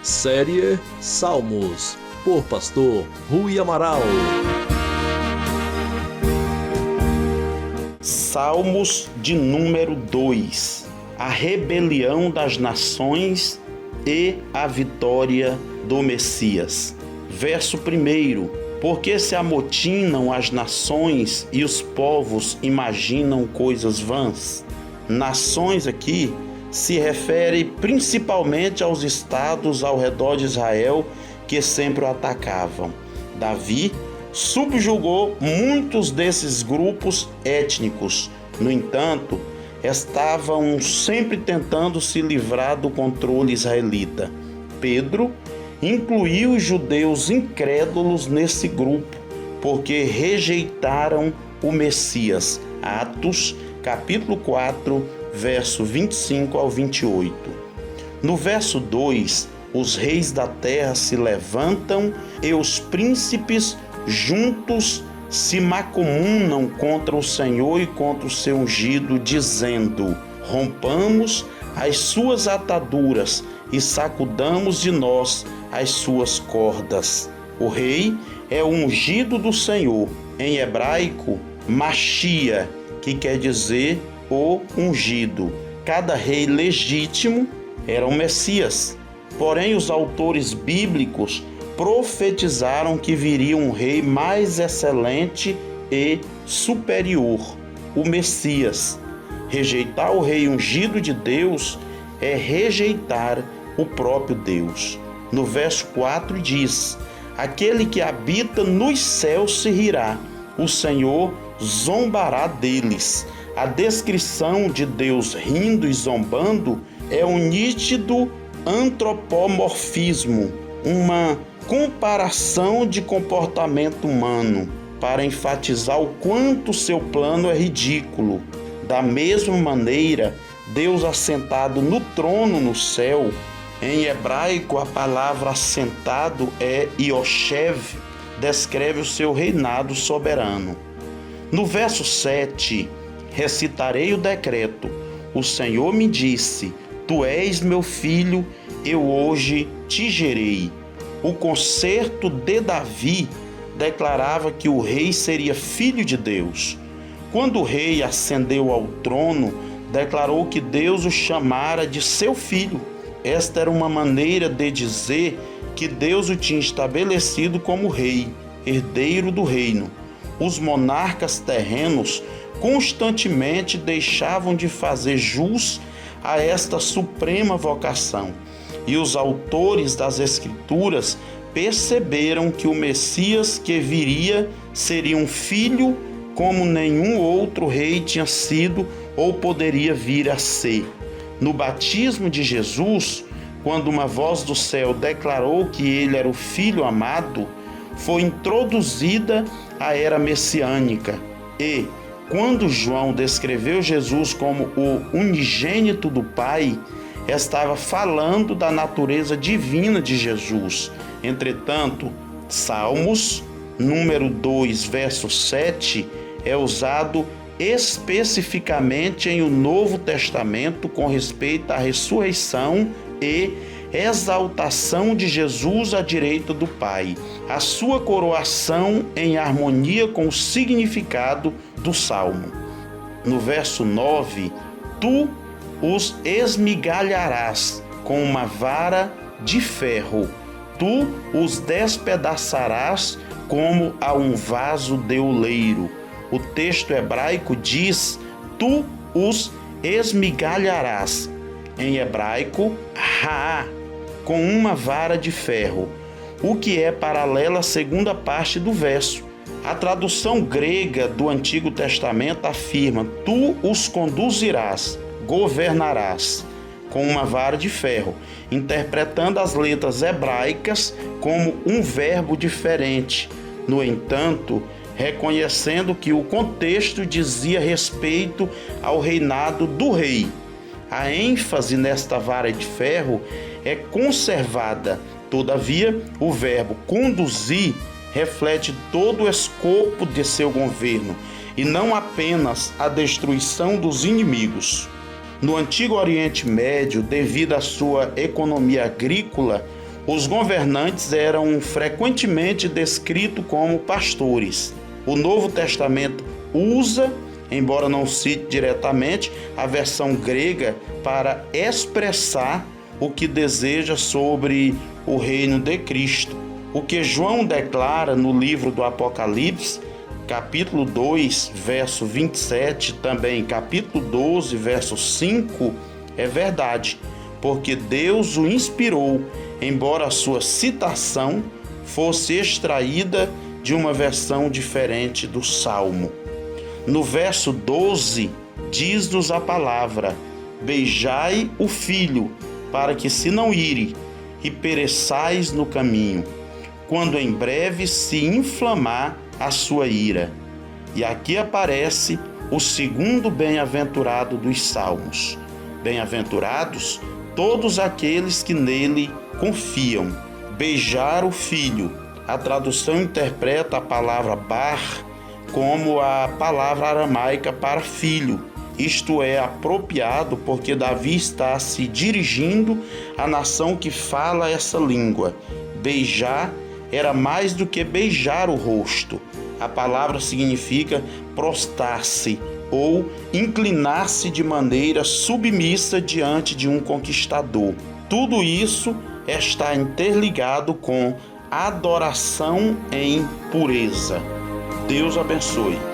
Série Salmos, por Pastor Rui Amaral. Salmos de número 2. A rebelião das nações e a vitória do Messias. Verso 1. Porque se amotinam as nações e os povos imaginam coisas vãs. Nações aqui se refere principalmente aos estados ao redor de Israel que sempre o atacavam. Davi subjugou muitos desses grupos étnicos. No entanto, estavam sempre tentando se livrar do controle israelita. Pedro incluiu os judeus incrédulos nesse grupo, porque rejeitaram o Messias. Atos, capítulo 4, verso 25 ao 28. No verso 2, os reis da terra se levantam e os príncipes juntos se macomunam contra o Senhor e contra o seu ungido, dizendo: rompamos as suas ataduras e sacudamos de nós as suas cordas. O rei é o ungido do Senhor, em hebraico, Machia, que quer dizer o ungido. Cada rei legítimo era um Messias. Porém, os autores bíblicos profetizaram que viria um rei mais excelente e superior, o Messias. Rejeitar o rei ungido de Deus é rejeitar o próprio Deus. No verso 4 diz: aquele que habita nos céus se rirá, o Senhor zombará deles. A descrição de Deus rindo e zombando é um nítido antropomorfismo, uma comparação de comportamento humano, para enfatizar o quanto seu plano é ridículo. Da mesma maneira, Deus assentado no trono no céu, em hebraico a palavra assentado é Yoshev, descreve o seu reinado soberano. No verso 7, recitarei o decreto: o Senhor me disse, tu és meu filho, eu hoje te gerei. O concerto de Davi declarava que o rei seria filho de Deus. Quando o rei ascendeu ao trono, declarou que Deus o chamara de seu filho. Esta era uma maneira de dizer que Deus o tinha estabelecido como rei, herdeiro do reino. Os monarcas terrenos constantemente deixavam de fazer jus a esta suprema vocação. E os autores das Escrituras perceberam que o Messias que viria seria um filho como nenhum outro rei tinha sido ou poderia vir a ser. No batismo de Jesus, quando uma voz do céu declarou que ele era o Filho amado, foi introduzida a era messiânica. E, quando João descreveu Jesus como o unigênito do Pai, estava falando da natureza divina de Jesus. Entretanto, Salmos, número 2, verso 7, é usado especificamente em o Novo Testamento com respeito à ressurreição e exaltação de Jesus à direita do Pai, a sua coroação em harmonia com o significado do Salmo. No verso 9, tu os esmigalharás com uma vara de ferro, tu os despedaçarás como a um vaso de oleiro. O texto hebraico diz: tu os esmigalharás, em hebraico, ha, com uma vara de ferro, o que é paralela à segunda parte do verso. A tradução grega do Antigo Testamento afirma: tu os conduzirás, governarás, com uma vara de ferro, interpretando as letras hebraicas como um verbo diferente. No entanto, reconhecendo que o contexto dizia respeito ao reinado do rei. A ênfase nesta vara de ferro é conservada. Todavia, o verbo conduzir reflete todo o escopo de seu governo e não apenas a destruição dos inimigos. No Antigo Oriente Médio, devido à sua economia agrícola, Os governantes eram frequentemente descritos como pastores. O Novo Testamento usa, embora não cite diretamente, a versão grega para expressar o que deseja sobre o reino de Cristo. O que João declara no livro do Apocalipse, capítulo 2, verso 27, também capítulo 12, verso 5, é verdade, porque Deus o inspirou, embora a sua citação fosse extraída de uma versão diferente do Salmo. No verso 12, diz-nos a palavra: beijai o filho, para que se não ire, e pereçais no caminho, quando em breve se inflamar a sua ira. E aqui aparece o segundo bem-aventurado dos Salmos. Bem-aventurados todos aqueles que nele confiam. Beijar o filho. A tradução interpreta a palavra bar como a palavra aramaica para filho. Isto é apropriado porque Davi está se dirigindo à nação que fala essa língua. Beijar era mais do que beijar o rosto. A palavra significa prostrar-se ou inclinar-se de maneira submissa diante de um conquistador. Tudo isso está interligado com adoração em pureza. Deus abençoe.